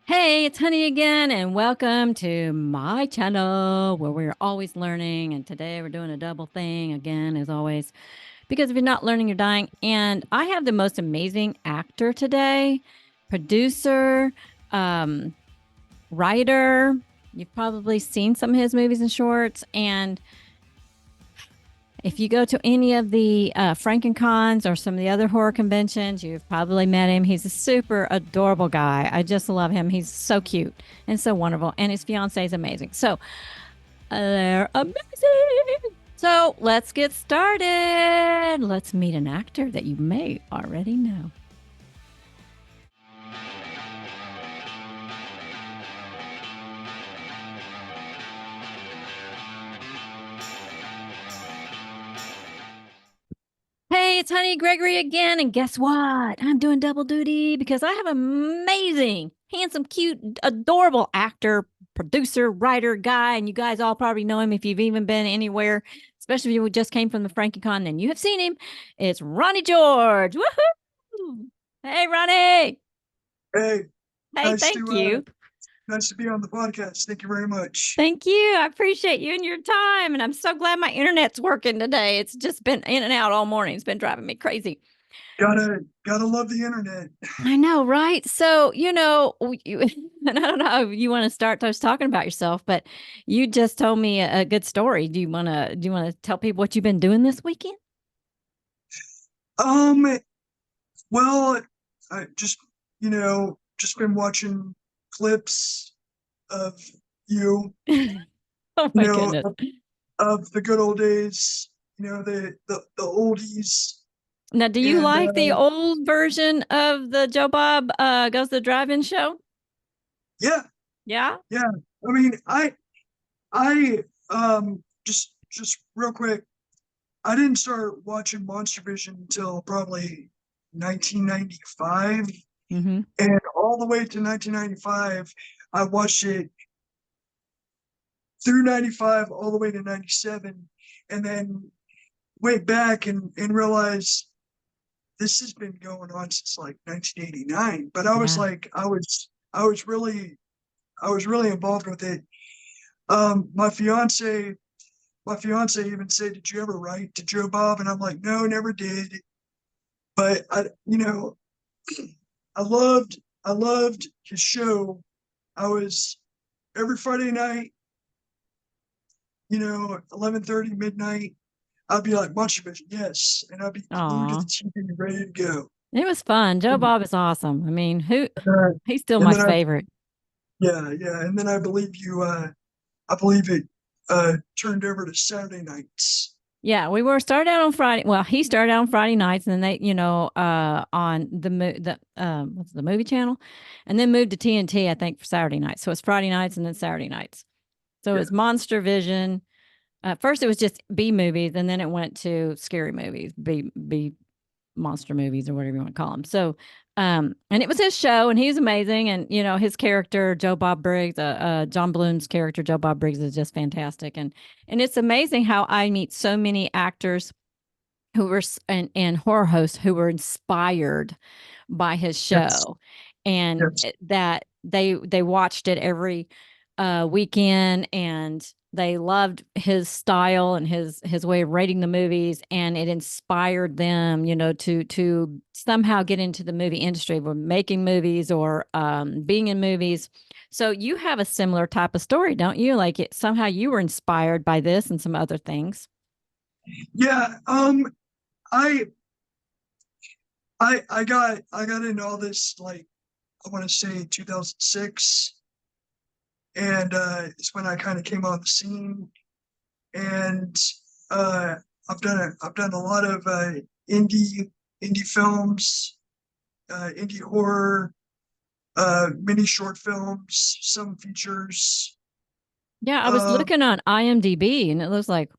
Hey, it's Honey again, and welcome to my channel where we're always learning. And today we're doing a double thing again, as always, because if you're not learning, you're dying. And I have the most amazing actor today, producer, um, writer. You've probably seen some of his movies and shorts. And if you go to any of the Frankencons or some of the other horror conventions, you've probably met him. He's a super adorable guy. I just love him. He's so cute and so wonderful. And his fiance is amazing. So they're amazing. So let's get started. Let's meet an actor that you may already know. Hey, it's Honey Gregory again. And guess what? I'm doing double duty because I have an amazing, handsome, cute, adorable actor, producer, writer guy. And you guys all probably know him if you've even been anywhere, especially if you just came from the FrankieCon and you have seen him. It's Ronnie George. Woohoo! Hey, Ronnie. Hey, Hey, nice thank to you. nice to be on the podcast. Thank you very much. Thank you. I appreciate you and your time. And I'm so glad my internet's working today. It's just been in and out all morning. It's been driving me crazy. Gotta love the internet. I know, right? So, and I don't know if you want to start just talking about yourself, but you just told me a good story. Do you want to tell people what you've been doing this weekend? Um, well, I just been watching clips of you, Oh you my know, goodness. of the good old days, the oldies. Now, do you And like the old version of the Joe Bob Goes to the Drive-In show? yeah, Yeah? yeah. I mean, I just real quick, I didn't start watching Monster Vision until probably 1995. Mm-hmm. And all the way to 1995, I watched it through 95 all the way to 97. And then went back and realized this has been going on since like 1989. But I was Yeah. like, I was really, I was really involved with it. My fiance even said, "Did you ever write to Joe Bob?" And I'm like, "No, never did." But I loved his show. I was every Friday night, 11:30 midnight. I'd be like, "Monster Vision, yes," and I'd be glued to Aw. the TV, ready to go. It was fun. Joe Bob is awesome. I mean, he's still And my then favorite. yeah, and then I believe I believe it turned over to Saturday nights. Yeah, we were started out on Friday. Well, he started out on Friday nights, and then on the what's the movie channel, and then moved to TNT, I think, for Saturday nights. So it's Friday nights and then Saturday nights. So it Yeah, was Monster Vision. First, it was just B movies, and then it went to scary movies, B monster movies or whatever you want to call them. So, and it was his show, and he's amazing. And his character, Joe Bob Briggs, John Bloom's character, Joe Bob Briggs, is just fantastic. And it's amazing how I meet so many actors who were and horror hosts who were inspired by his yes, show, and yes. that they watched it every weekend, and they loved his style and his way of rating the movies, and it inspired them, to somehow get into the movie industry, or making movies, or being in movies. So you have a similar type of story, don't you? Like somehow you were inspired by this and some other things. Yeah, I I got into all this like I want to say 2006, and it's when I kind of came on the scene, and uh, I've done a lot of indie films, indie horror, mini short films, some features. Yeah, I was Um, looking on IMDb, and it looks like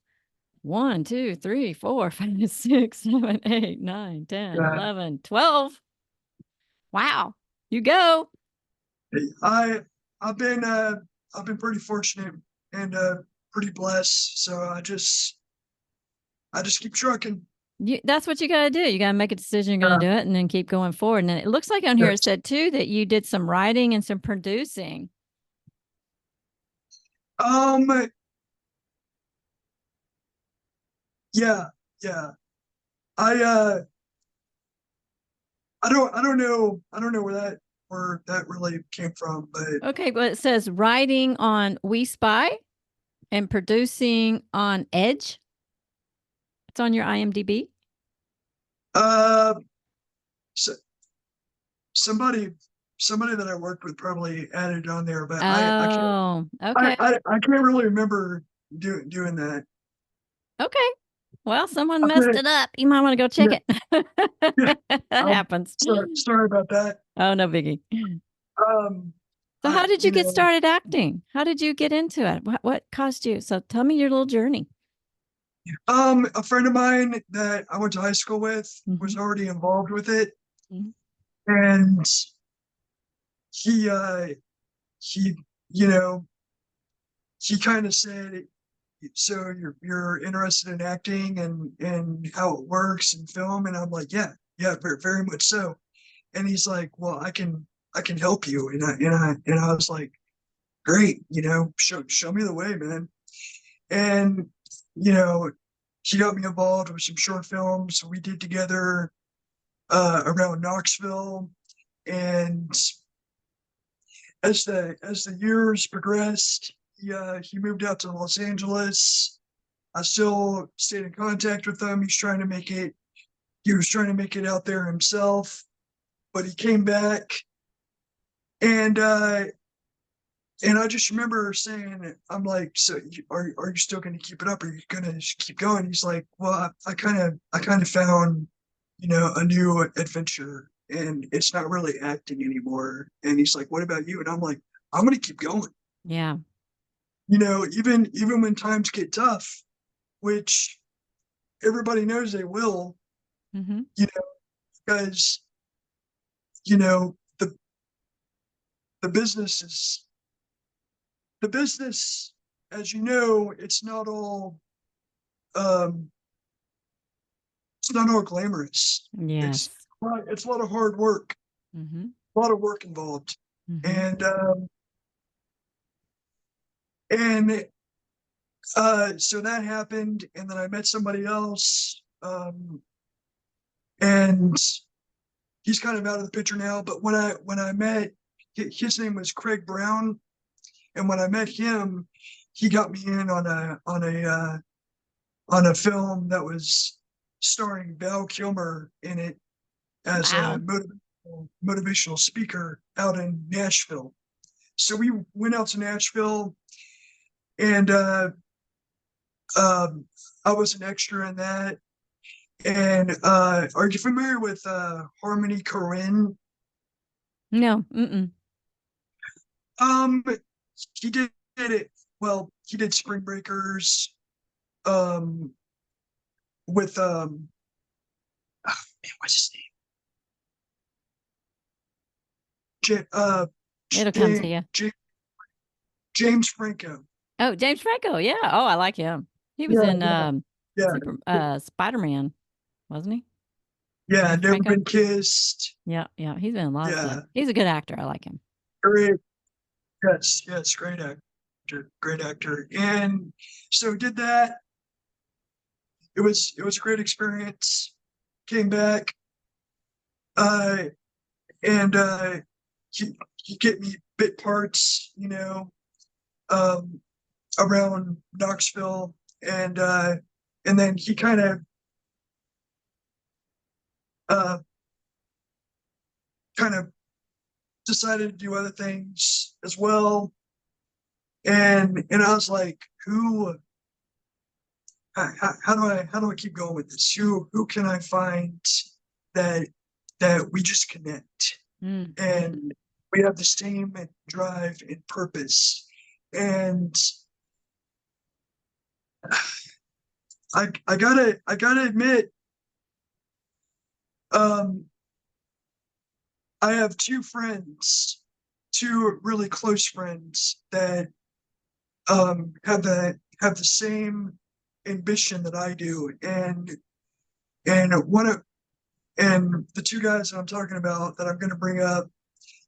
1, 2, 3, 4, 5, 6, 7, 8, 9, 10, uh, 11, 12. Wow. You go. I I've been I've been pretty fortunate and pretty blessed, so I just keep trucking. That's what you got to do. You got to make a decision. You're going Uh, to do it and then keep going forward. And then it looks like on here it yes. said too that you did some writing and some producing. Um, yeah, yeah. I I don't know where that really came from, but Okay, but it says writing on We Spy and producing on Edge. It's on your IMDb. uh, so, somebody somebody that I worked with probably added it on there, but Oh, okay. I can't really remember doing that. Okay. Well, someone messed Okay, it up. You might want to go check yeah, it. yeah. That happens. Sorry about that. Oh, no biggie. Um, So, how did you you get know, started acting? How did you get into it? What caused you? So, tell me your little journey. a friend of mine that I went to high school with was Hmm. already involved with it, Hmm. and he he you know he kind of said, so you're interested in acting and how it works in film, and I'm like, yeah, yeah, very much so. And he's like, well, I can help you, and I was like, great, show me the way, man. And you know he got me involved with some short films we did together around Knoxville. And as the years progressed, he moved out to Los Angeles. I still stayed in contact with him. He was trying to make it out there himself, but he came back. And I just remember saying, I'm like, so are you still going to keep it up? Are you going to keep going? He's like, well, I kind of found, a new adventure, and it's not really acting anymore. And he's like, what about you? And I'm like, I'm going to keep going. Yeah. Even when times get tough, which everybody knows they will, Hmm. you know, because, you know, the, the business is the business, as you know, um, it's not all glamorous. It's Yes. it's a lot of hard work, Hmm. a lot of work involved, Hmm. and and so that happened, and then I met somebody else, and he's kind of out of the picture now. But when I met, his name was Craig Brown, and when I met him, he got me in on a film that was starring Val Kilmer in it as a Wow. motivational speaker out in Nashville. So we went out to Nashville, and um, I was an extra in that. And are you familiar with Harmony Korine? No. Mm-mm. Um, he did it. Well, he did Spring Breakers um, with oh, man, what's his name? J- uh, It'll come to James, you. James Franco. Oh, James Franco. Yeah. Oh, I like him. He was Yeah, in yeah, Super Spider-Man, wasn't he? yeah. James Never Franco. Been Kissed. Yeah, yeah. He's been in a lot of stuff. Yeah, He's a good actor. I like him. great. Yes, yes, great actor, great actor. And so did that. It was a great experience. Came back, uh, and he get me bit parts, um, around Knoxville, and then he uh, kind of decided to do other things as well. And I was like, how do I keep going with this? Who can I find that we just connect Mm-hmm. and we have the same drive and purpose. And I gotta admit, um, I have two really close friends that have the same ambition that I do, And the two guys that I'm talking about that I'm going to bring up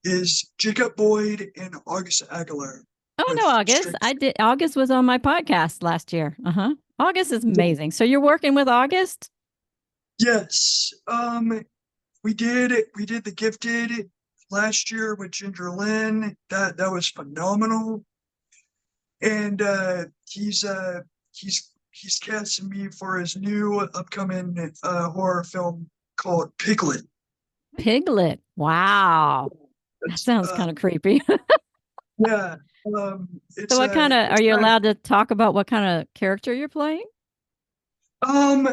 is Jacob Boyd and August Aguilar Oh, I with know August. Straight. I did. August was on my podcast last year. August is amazing. So you're working with August? Yes. We did The Gifted last year with Ginger Lynn. That was phenomenal. And he's casting me for his new upcoming horror film called Piglet. Piglet. Wow. That It's sounds kind of creepy. yeah. So what kind of are It's you not allowed to talk about what kind of character you're playing? um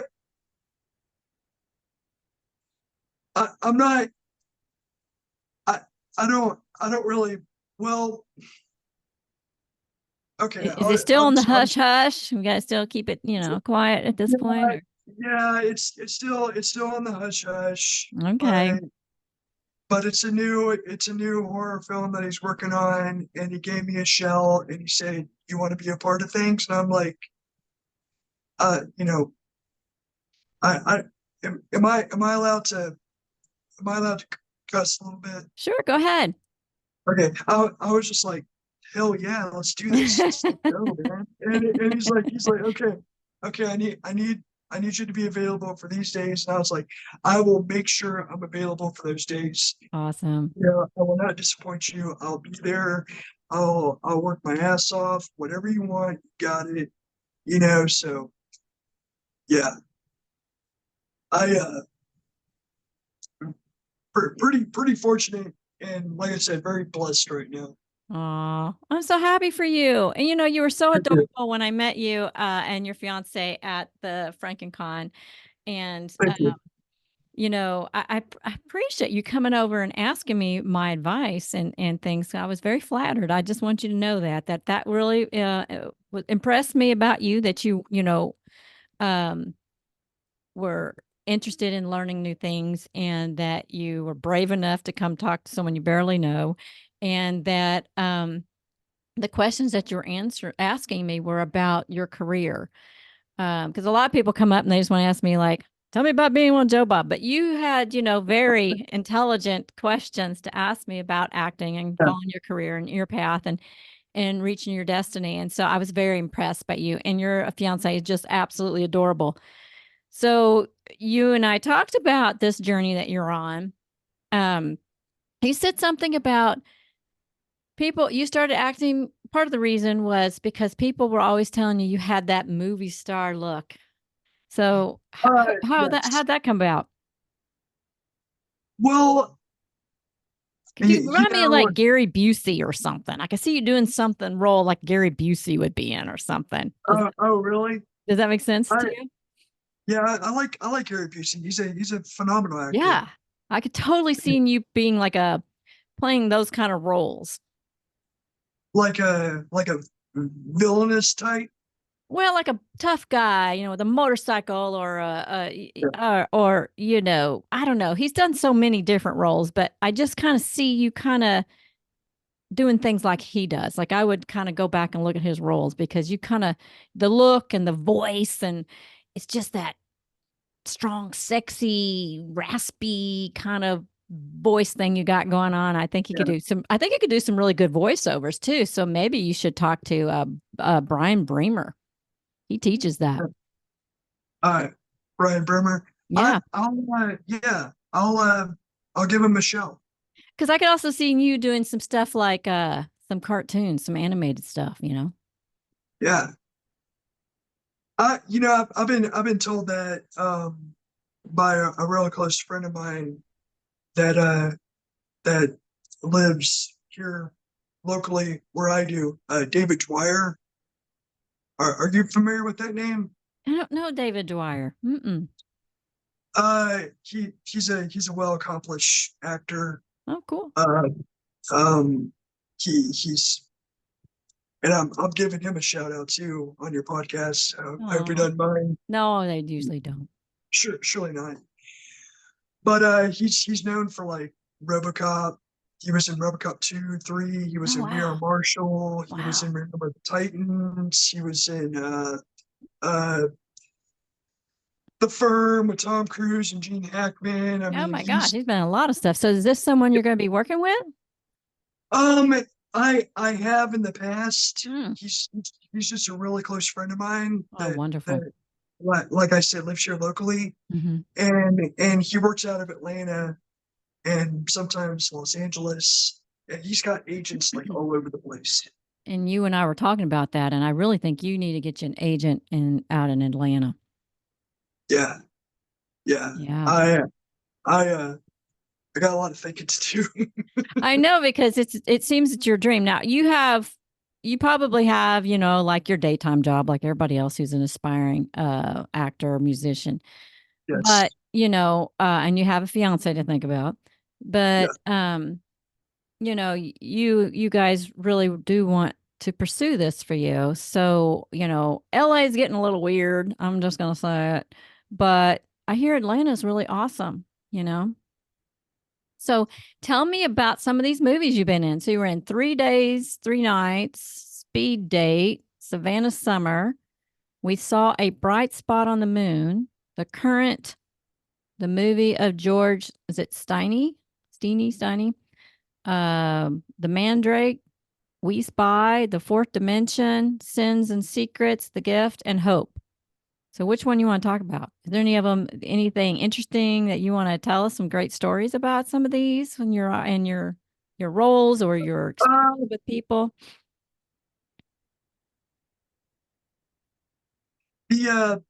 I'm not I I don't really well okay Is it still I'll on the just hush hush? We got to still keep it, quiet at this yeah, point. yeah, it's still on the hush hush, Okay. but it's a new horror film that he's working on, and he gave me a shell, and he said, "You want to be a part of things?" And I'm like, you know, I am I allowed to cuss a little bit? Sure, go ahead. Okay, I was just like, hell yeah, let's do this. Let's go, man. And he's like, okay, I need you to be available for these days. And I was like, I will make sure I'm available for those days. Awesome. Yeah, I will not disappoint you. I'll be there. I'll work my ass off. Whatever you want, you got it. So yeah, I pretty fortunate, and like I said, very blessed right now. Oh, I'm so happy for you. And you were so Thank you. adorable when I met you and your fiance at the FrankenCon. And Thank you. I appreciate you coming over and asking me my advice and things. I was very flattered. I just want you to know that really impressed me about you. That um, were interested in learning new things, and that you were brave enough to come talk to someone you barely know, and that the questions that you're asking me were about your career. Because a lot of people come up and they just want to ask me, like, tell me about being on Joe Bob. But you had, very intelligent questions to ask me about acting and Yeah. following your career and your path and reaching your destiny. And so I was very impressed by you. And your fiance is just absolutely adorable. So you and I talked about this journey that you're on. Um, you said something about people, you started acting. Part of the reason was because people were always telling you had that movie star look. So Yes. how'd that come about? Well, Could you you remind me of know, like Gary Busey or something? I could see you doing something role like Gary Busey would be in or something. oh, really? Does that make sense I to you? Yeah, I like Gary Busey. He's a phenomenal actor. Yeah. I could totally see you being like playing those kind of roles. Like a villainous type. Well, like a tough guy, with a motorcycle or Yeah. I don't know. He's done so many different roles, but I just kind of see you kind of doing things like he does. Like I would kind of go back and look at his roles because you kind of the look and the voice and it's just that strong, sexy, raspy kind of voice thing you got going on. I think you could do some really good voiceovers too. So maybe you should talk to Brian Bremer. He teaches that. Uh, Brian Bremer. Yeah. Yeah, I'll give him a show. Cause I could also see you doing some stuff like some cartoons, some animated stuff. Yeah. I've been told that by a real close friend of mine that that lives here locally where I do. David Dwyer. Are you familiar with that name? I don't know David Dwyer. Mm-mm. He's a well accomplished actor. Oh, cool. Uh, um, he's and I'm giving him a shout out too on your podcast. So I hope he Oh, doesn't mind. no, they usually don't. Sure, surely not. But he's known for like RoboCop. He was in RoboCop 2, 3. He was Oh, in We Are wow. Marshall. He was Wow. in Remember the Titans. He was in uh The Firm with Tom Cruise and Gene Hackman. I Oh mean, my gosh, he's been in a lot of stuff. So is this someone you're going to be working with? um, I have in the past. Hmm. He's just a really close friend of mine Oh, wonderful. that like I said, lives here locally, Hmm. and he works out of Atlanta and sometimes Los Angeles, and he's got agents like all over the place. And you and I were talking about that, and I really think you need to get you an agent in out in Atlanta. Yeah, yeah. Yeah. I I uh I got a lot of thinking to do. I know because it seems it's your dream. Now you probably have, like your daytime job like everybody else who's an aspiring actor or musician. Yes. But, and you have a fiance to think about. Yeah. But you guys really do want to pursue this for you. So, LA is getting a little weird. I'm just going to say it. But I hear Atlanta is really awesome. So tell me about some of these movies you've been in. So you were in 3 Days, 3 Nights, Speed Date, Savannah Summer. We saw A Bright Spot on the Moon, The Current, the movie of George, is it Steiny? The Mandrake, We Spy, The Fourth Dimension, Sins and Secrets, The Gift, and Hope. So which one you want to talk about? Is there any of them, anything interesting that you want to tell us? Some great stories about some of these when you're in your roles or your experience Uh, with people? the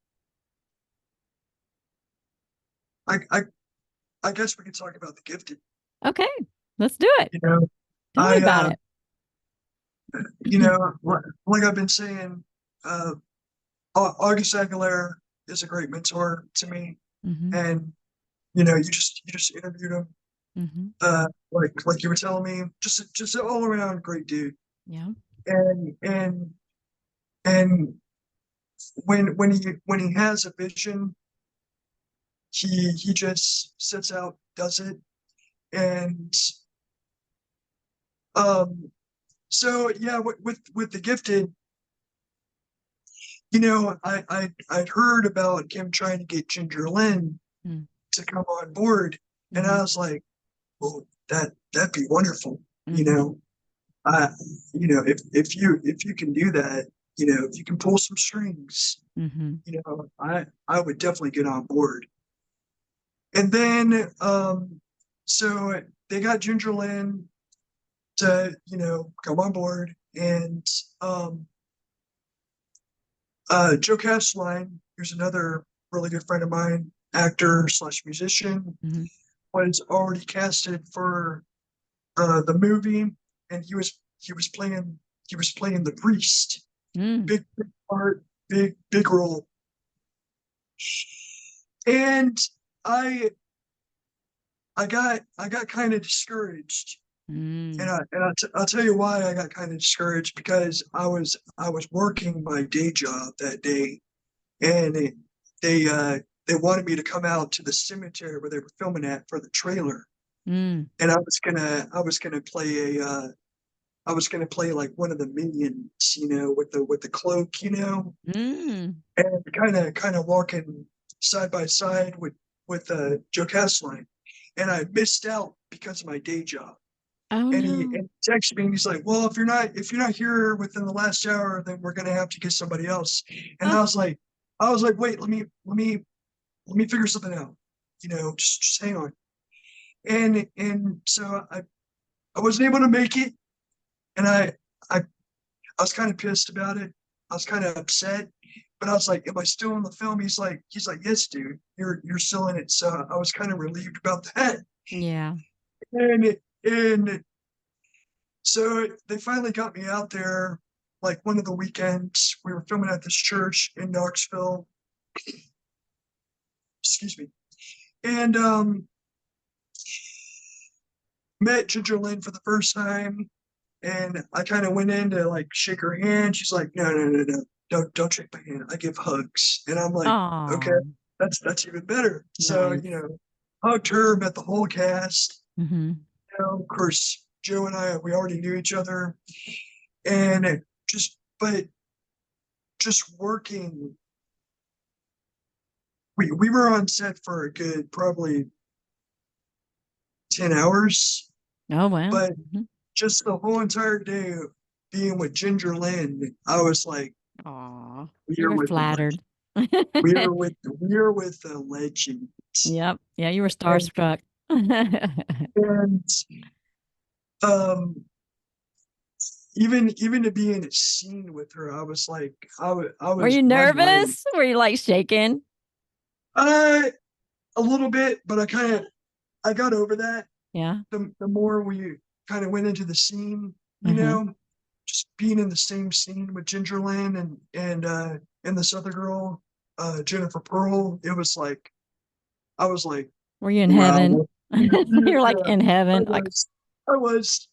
I I I guess we could talk about The Gifted. Okay, let's do it. You know, Tell me I about it. like I've been saying, uh, August Aguilera is a great mentor to me, Hmm. and you just interviewed him, Hmm. like you were telling me, just an all around great dude, Yeah. and and when he has a vision, he just sets out, does it, and um, so yeah, with The Gifted, I'd heard about him trying to get Ginger Lynn to come on board, and Mm-hmm. I was like, well, that'd be wonderful. You Hmm. know, I, if you can do that, if you can pull some strings, Hmm. I would definitely get on board. And then, so they got Ginger Lynn to, come on board, and um, Joe Castline, who's another really good friend of mine, actor slash musician, Hmm. was already casted for the movie, and he was playing the priest. Mm. Big part, big role. And I I got kind of discouraged, and Mm. I'll tell you why I got kind of discouraged, because I was working my day job that day, and they uh they wanted me to come out to the cemetery where they were filming at for the trailer, Mm. and I was gonna play like one of the minions, with the cloak, Mm. and kind of walking side by side with Joe Castline, and I missed out because of my day job. Oh And he no. texted me and he's like, "Well, if you're not here within the last hour, then we're gonna have to get somebody else." And Oh. I was like, "Wait, let me figure something out. Just hang on." And so I wasn't able to make it, and I I was kind of pissed about it. I was kind of upset, but I was like, "Am I still in the film?" He's like, "Yes, dude, you're still in it." So I was kind of relieved about that. Yeah. And so they finally got me out there. Like one of the weekends, we were filming at this church in Knoxville. Excuse me. And met Ginger Lynn for the first time, and I kind of went in to like shake her hand. She's like, "No, no, no, no, don't shake my hand. I give hugs." And I'm like, "Okay, Oh, that's even better." So nice. hugged her, met the whole cast. Hmm. Of course, Joe and I, we already knew each other, and but just working we were on set for a good probably 10 hours, Oh, wow. but Mhm. just the whole entire day of being with Ginger Lynn, I was like, Aw, we you are were with the legend. flattered. We are with the legend. Yep. Yeah, you were And starstruck. and um even to be in a scene with her, I was like, I Were was you my mind nervous? Were you, like, shaking? uh a little bit, but I got over that. Yeah. The more we kind of went into the scene, Uh-huh. just being in the same scene with Ginger Lynn and this other girl, Jennifer Pearl, it was like I was like, Were you in heaven? wow. Yeah, You're, like, in I heaven, like was. I was.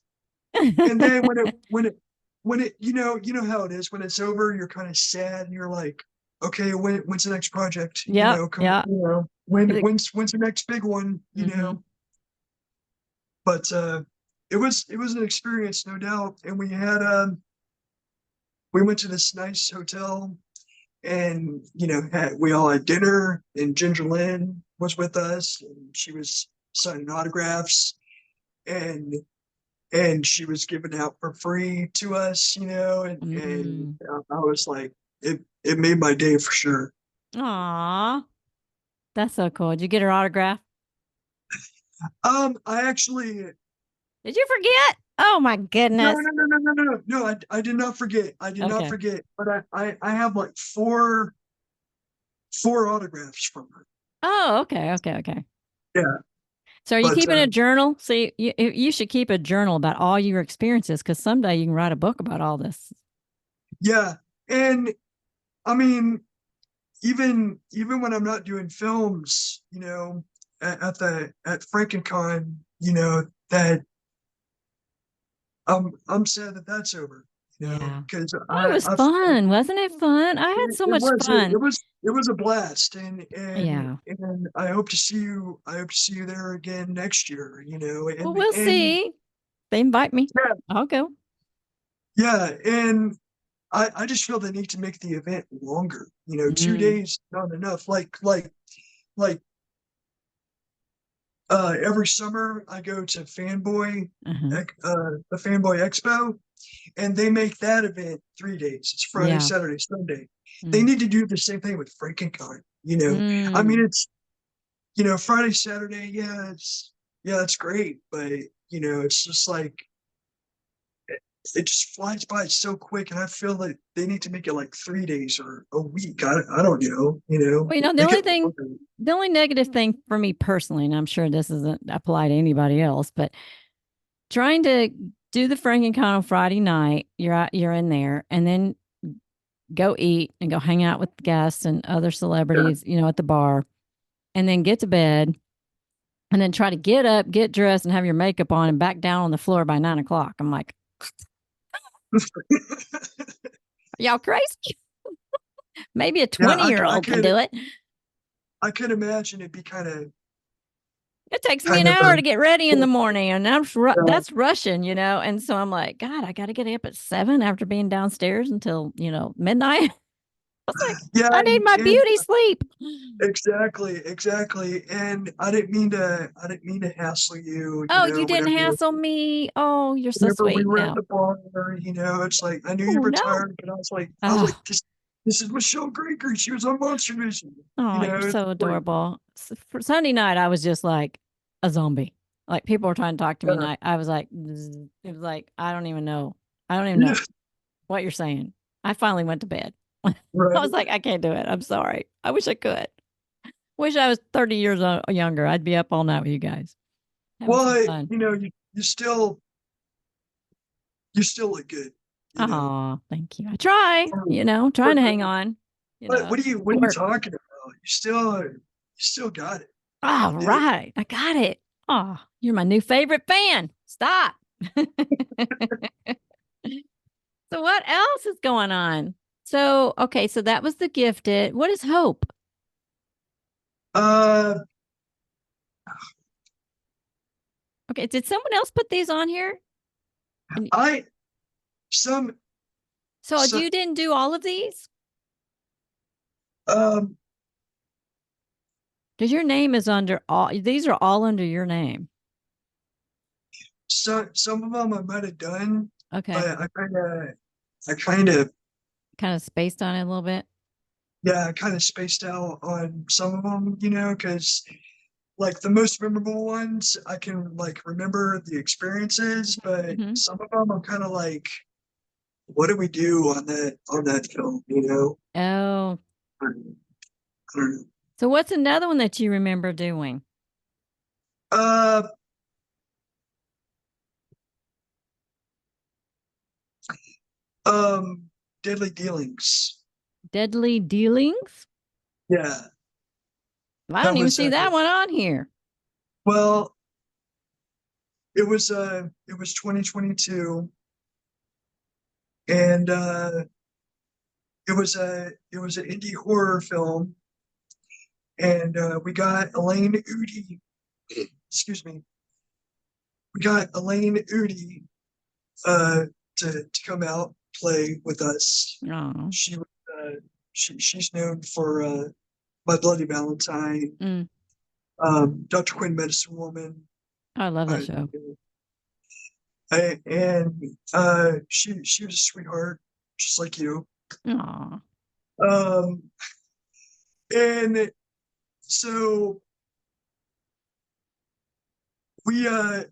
And then when it how it is when it's over, you're kind of sad and you're like, okay, when's the next project? Yep, Come, yeah. when's the next big one? Mhm. But it was an experience, no doubt. And we went to this nice hotel and we all had dinner and Ginger Lynn was with us and she was signing autographs and she was given out for free to us, and Mm. I was like, it made my day for sure. Aw, that's so cool. Did you get her autograph? I actually Did you forget? Oh my no goodness. no no no no no no no, I did not forget. I did not Okay. forget, but I have like four autographs from her. Oh, okay. Yeah, So are you but keeping a journal? So you should keep a journal about all your experiences because someday you can write a book about all this. yeah, and I mean, even when I'm not doing films, at Frankencon, that I'm sad that that's over, Yeah. because Oh, it was fun. Wasn't it fun? I had so it much was it, fun. it was it was a blast, and Yeah. I hope to see you. I hope to see you there again next year. Well, we'll And see. They invite me. yeah, I'll go. yeah, and I just feel the need to make the event longer. 2 Mm. days not enough. Like every summer I go to Uh-huh. the Fanboy Expo, and they make that event 3 days. It's Friday, Yeah. Saturday, Sunday. They Mm. need to do the same thing with Frankencon. I mean, Mm. it's Friday, Saturday, it's great, but it's just like it just flies by so quick, and I feel like they need to make it like 3 days or a week. I don't know, Well, make it longer. the only negative thing for me personally, and I'm sure this doesn't apply to anybody else, but trying to do the Frankencon on Friday night, you're in there, and then go eat and go hang out with guests and other Yeah. celebrities, at the bar, and then get to bed, and then try to get up, get dressed, and have your makeup on, and back down on the floor by 9 o'clock. I'm like, are y'all crazy? Maybe a Yeah, 20-year old can do it. I could imagine it'd be It takes me kind an of hour to get ready in the morning, and uh, that's rushing, and so I'm like, God, I got to get up at 7 after being downstairs until midnight. I was like, yeah, I need my and beauty sleep. exactly, and I didn't mean to hassle you, Oh, you didn't hassle me. Oh, you're so whenever we sweet were at now. the bar, it's like I knew you Oh were no. tired, but I was like, Oh, this is Michelle Greger. She was on Monster Vision. oh, you're It's so like, adorable. For Sunday night, I was just like a zombie. Like people were trying to talk to me, and uh, I was like, "Bzz." It was like I don't even know. I don't even yeah, know what you're saying. I finally went to bed. I was right. like, I can't do it. I'm sorry. I wish I could. Wish I was 30 years younger. I'd be up all night with you guys having some Well, fun. you still look good, you know. Oh, thank you. I try, For, trying for, to hang on, what are you work. talking about? You still got it. All Yeah. right. I got it. Oh, you're my new favorite fan. Stop. So what else is going on? So, okay, so that was the gifted. What is hope? Uh, Okay, did someone else put these on here? And I some so some you didn't do all of these? um Because your name is under all, these are all under your name. So some of them I might have done, Okay. but I kind of, Kind of spaced on it a little bit. yeah, I kind of spaced out on some of them, because like the most memorable ones, I can like remember the experiences, but Hmm. some of them I'm kind of like, what do we do on that film? Oh, I don't know. so what's another one that you remember doing? Uh, um, Deadly Dealings. Deadly Dealings? Yeah, I that don't even was see that one on here. well, it was 2022, and it was an indie horror film, and we got Elaine Udy. Excuse me, we got Elaine Udy uh, to come out play with us. Oh, She was she's known for My Bloody Valentine, mm, Dr. Quinn, Medicine Woman, I love that uh, show. and she was a sweetheart, just like you. Oh, Um, and so we uh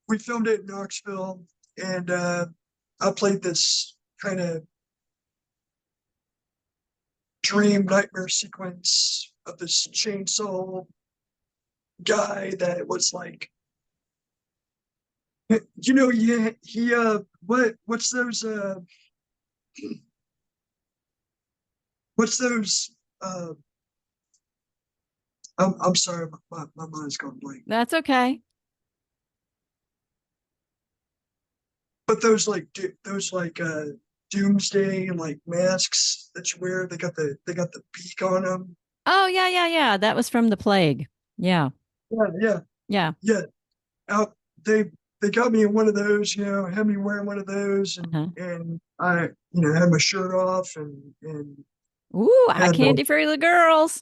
we filmed it in Knoxville, and I played this kind of dream nightmare sequence of this chainsaw guy that was like, yeah, what's those uh I'm sorry, my mind's gone blank. that's okay. But those doomsday like masks that you wear, they got the beak on them. Oh, yeah, yeah, yeah. That was from the plague. Yeah, Yeah, yeah, yeah. yeah. Out they they got me in one of those, had me wearing one of those, and Uh-huh. and I, had my shirt off, and Ooh, I had candy for the girls.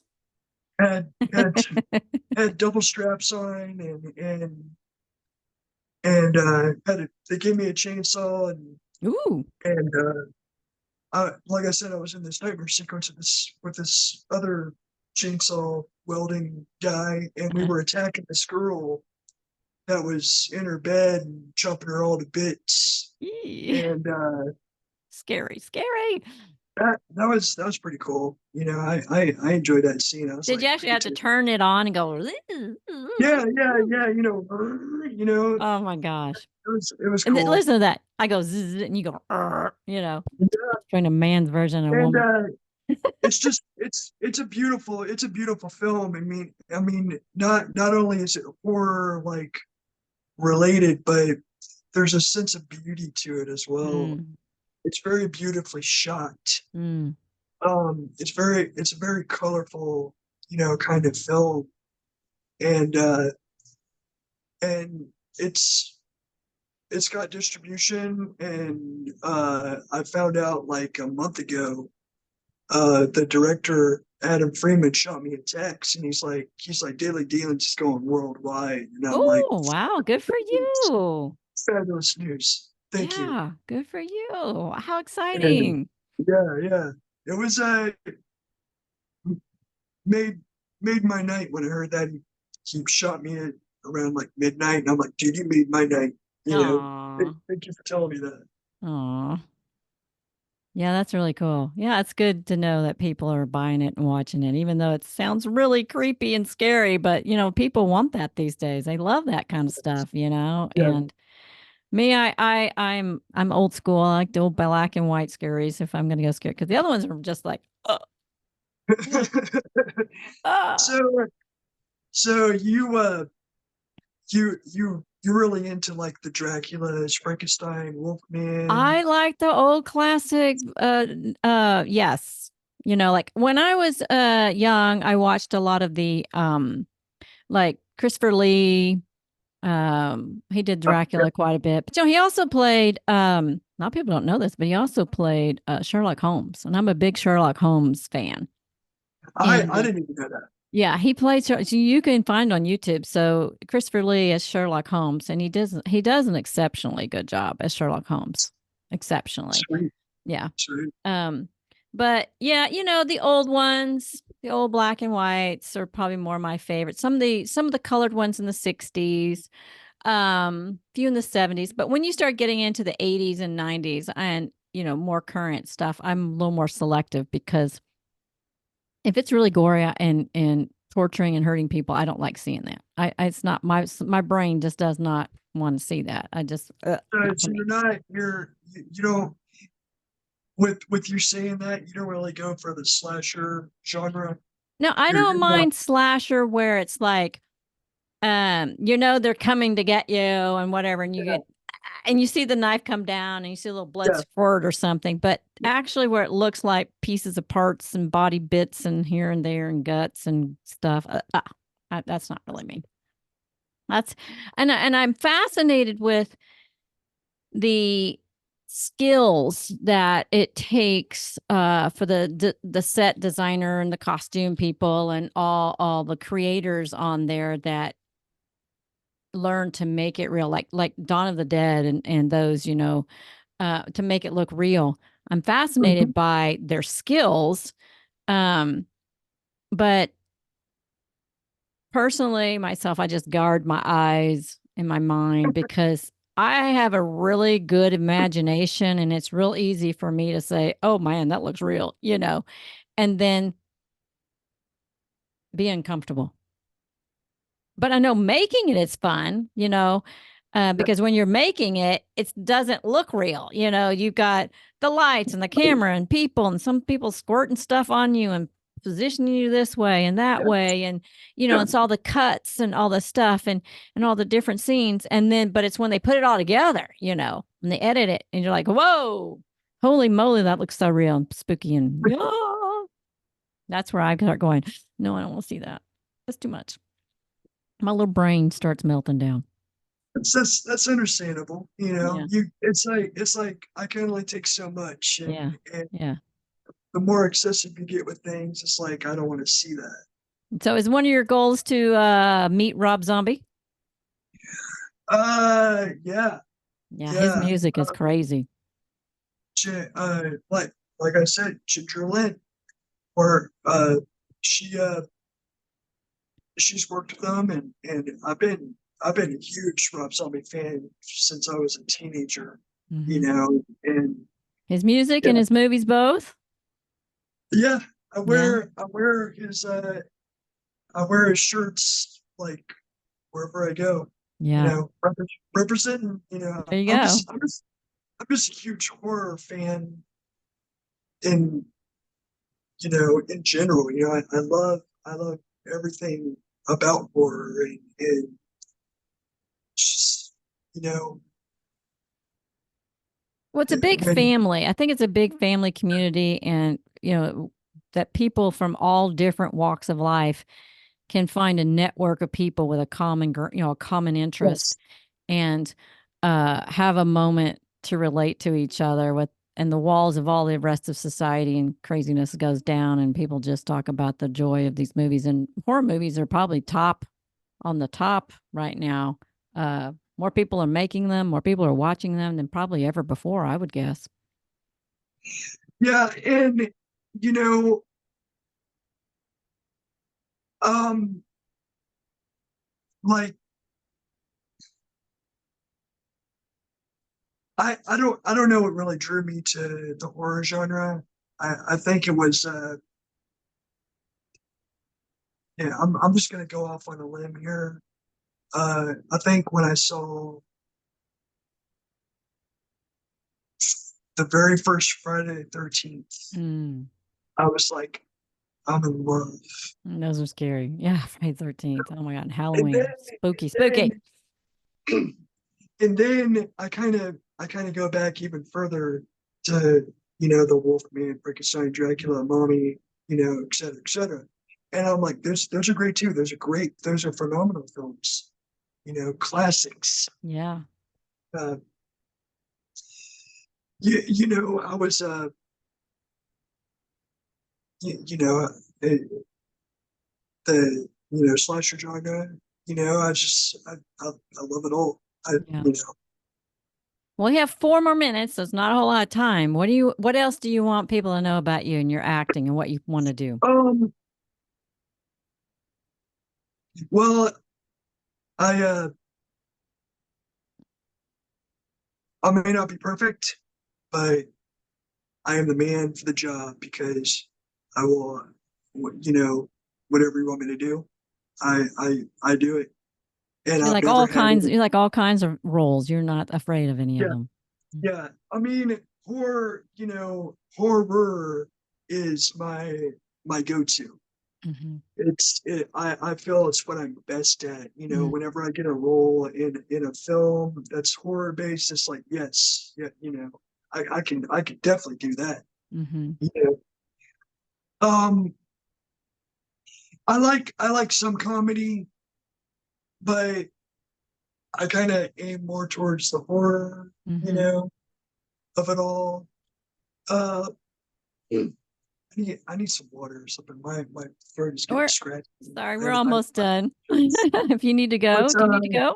had had had double straps on, and they gave me a chainsaw, Ooh. and like I said, I was in this nightmare sequence with this other chainsaw welding guy, and we Uh-huh. were attacking this girl that was in her bed and chopping her all to bits. Eee. And Scary, scary. that was pretty cool. I enjoyed that scene. I was Did you like, actually look have at to you. turn it on and go? Yeah, yeah, yeah. Oh my gosh. It was And then cool. listen to that. I go zzz, and you go, Yeah, it's between a man's version and a and woman. it's a beautiful film. I mean, not only is it horror like related, but there's a sense of beauty to it as well. Mm, It's very beautifully shot. mm, It's a very colorful, kind of film, and and it's it's got distribution, and I found out like a month ago, the director Adam Freeman shot me a text, and he's like Daily Dealings is going worldwide, and I'm like, oh, wow. Good for you. fabulous news. Thank you. Yeah. Good for you. How And exciting. yeah, yeah, it was made made my night when I heard that he shot me at around like midnight, and I'm like, dude, you made my night. Aw. Thank you for telling me that. Aw. Yeah, that's really cool. Yeah, it's good to know that people are buying it and watching it, even though it sounds really creepy and scary. But, people want that these days. They love that kind of stuff. Yeah. And me, I'm old school. I like the old black and white scaries if I'm gonna go scare because the other ones are just like, mm, ah. so so you're really into like the Dracula's, Frankenstein, Wolfman. I like the old classic. Yes. Like when I was young, I watched a lot of the like Christopher Lee. He did Yeah. Dracula quite a bit. But he also played a lot of people don't know this, but he also played Sherlock Holmes. And I'm a big Sherlock Holmes fan. And I didn't even know that. yeah, he plays. So you can find on YouTube. So Christopher Lee as Sherlock Holmes, and he does an exceptionally good job as Sherlock Holmes. Exceptionally, Sweet, yeah. sweet. Um, but yeah, the old ones, the old black and whites are probably more my favorite. Some of the colored ones in the 60s, few in the 70s. But when you start getting into the 80s and 90s and more current stuff, I'm a little more selective because if it's really gory and torturing and hurting people, I don't like seeing that. It's not my brain just does not want to see that. I just not for So me. you're not you don't with you saying that you don't really go for the slasher genre. No, I don't You're not. mind slasher where it's like they're coming to get you and whatever, and you see the knife come down and you see a little blood Yeah, squirt or something, but actually where it looks like pieces of parts and body bits and here and there and guts and stuff. That's not really me. That's and I'm fascinated with the skills that it takes for the set designer and the costume people and all the creators on there that learn to make it real, like Dawn of the Dead and those, to make it look real. I'm mhm, fascinated by their skills, um, but personally, myself, I just guard my eyes and my mind because I have a really good imagination and it's real easy for me to say, oh man, that looks real, and then be uncomfortable. But I know making it is fun, yeah, because when you're making it, it doesn't look real. You've got the lights and the camera and people, and some people squirting stuff on you and positioning you this way and that yeah, way. And, yeah. it's all the cuts and all the stuff and all the different scenes. And then, but it's when they put it all together, and they edit it and you're like, whoa, holy moly, that looks so real and spooky. And that's where I start going, no, I don't want to see that. That's too much. My little brain starts melting down. That's understandable. Yeah. You it's like I can only take so much, Yeah. and Yeah. the more excessive you get with things, it's like I don't want to see that. So is one of your goals to meet Rob Zombie? Yeah, Yeah, his yeah. music is crazy. Like I said, Ginger Lynn, or she she's worked with them, and I've been a huge Rob Zombie fan since I was a teenager. Hmm. And His music yeah, and his movies both. yeah. Yeah. I wear his shirts like wherever I go. Yeah. Representing. There you go. I'm just a huge horror fan in in general. I love everything about horror and just you know Well, it's a big when family. I think it's a big family community, and that people from all different walks of life can find a network of people with a common interest yes, and have a moment to relate to each other with, and the walls of all the rest of society and craziness goes down and people just talk about the joy of these movies, and horror movies are probably top on the top right now. More people are making them, more people are watching them than probably ever before, I would guess. yeah, and you know um like I don't know what really drew me to the horror genre. I think it was yeah, I'm just gonna go off on a limb here. I think when I saw the very first Friday the 13th, Mm, I was like, I'm in love. those are scary. Yeah, Friday 13th. Oh my God. And then Halloween. Spooky, and spooky. then and then I kind of go back even further to the Wolfman, Frankenstein, Dracula, Mommy, et cetera, et cetera. And I'm like, those are great too. Those are phenomenal films. Classics. Yeah. Uh, I was you know the slasher genre. I love it all. I Yeah. you know Well, we have 4 more minutes, so it's not a whole lot of time. What else do you want people to know about you and your acting and what you want to do? um well I I may not be perfect, but I am the man for the job because I will, whatever you want me to do, I do it, and So I've never had you any. like all kinds of roles. You're not afraid of any of Yeah, them. yeah. I mean, horror is my go-to. Mm-hmm. I feel it's what I'm best at. Mm-hmm. Whenever I get a role in a film that's horror based, it's like yes, yeah, I can definitely do that. Mm-hmm. You know, um, I like some comedy, but I kind of aim more towards the horror, you Mm-hmm. know, of it all. Uh, I need some water or something. My throat is getting We're scratchy. sorry, we're I almost done. If you need to but go, do you need to go?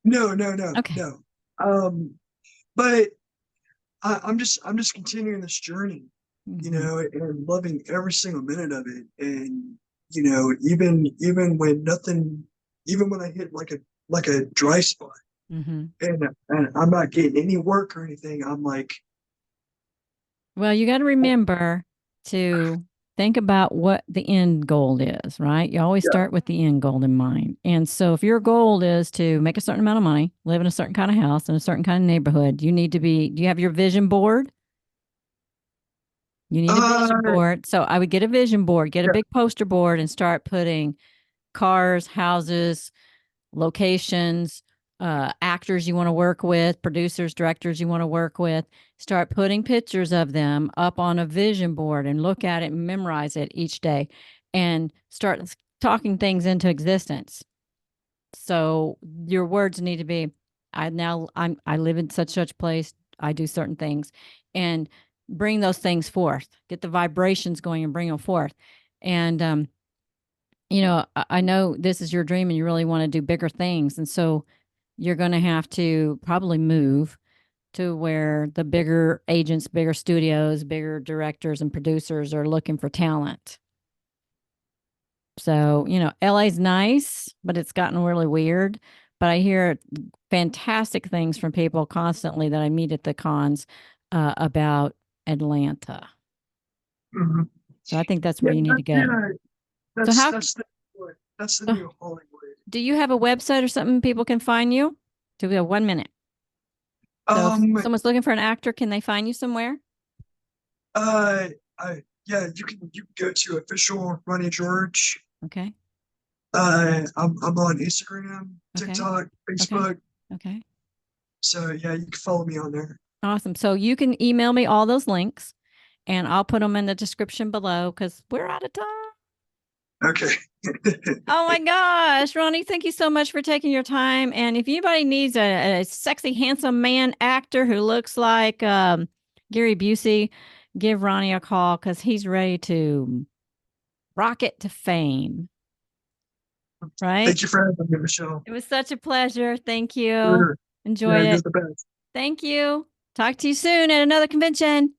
no, no, no, Okay. no. Um, but I'm just continuing this journey, Mm-hmm. and loving every single minute of it. And even when nothing, even when I hit like a dry spot, Mm-hmm. and I'm not getting any work or anything, I'm like, Well, you got to remember to think about what the end goal is, right? You always yeah, start with the end goal in mind. And so if your goal is to make a certain amount of money, live in a certain kind of house in a certain kind of neighborhood, do you have your vision board? You need a vision uh, board. So I would get a vision board, get a yeah, big poster board and start putting cars, houses, locations, actors you want to work with, producers, directors you want to work with. Start putting pictures of them up on a vision board and look at it and memorize it each day and start talking things into existence. So your words need to be I live in such place, I do certain things and bring those things forth. Get the vibrations going and bring them forth. And I know this is your dream and you really want to do bigger things. And so you're going to have to probably move to where the bigger agents, bigger studios, bigger directors and producers are looking for talent. So, LA's nice, but it's gotten really weird. But I hear fantastic things from people constantly that I meet at the cons about Atlanta. mhm. So I think that's where Yeah, you need to go. yeah. So That's how that's the that's the so new Hollywood. do you have a website or something people can find you? Do we have 1 minute? So if Um, someone's looking for an actor, can they find you somewhere? uh, yeah, you can go to official Ronnie George. Okay. I'm on Instagram, Okay. TikTok, Okay. Facebook. Okay. So yeah, you can follow me on there. Awesome. So you can email me all those links and I'll put them in the description below because we're out of time. Okay. Oh my gosh, Ronnie, thank you so much for taking your time. And if anybody needs a sexy, handsome man actor who looks like Gary Busey, give Ronnie a call because he's ready to rocket to fame, right? Thank you for having me, Michelle. It was such a pleasure. Thank you. Sure. Yeah, Enjoyed you're it. the best. Thank you. Talk to you soon at another convention.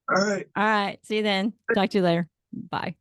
All right. All right. See you then. Talk to you later. Bye.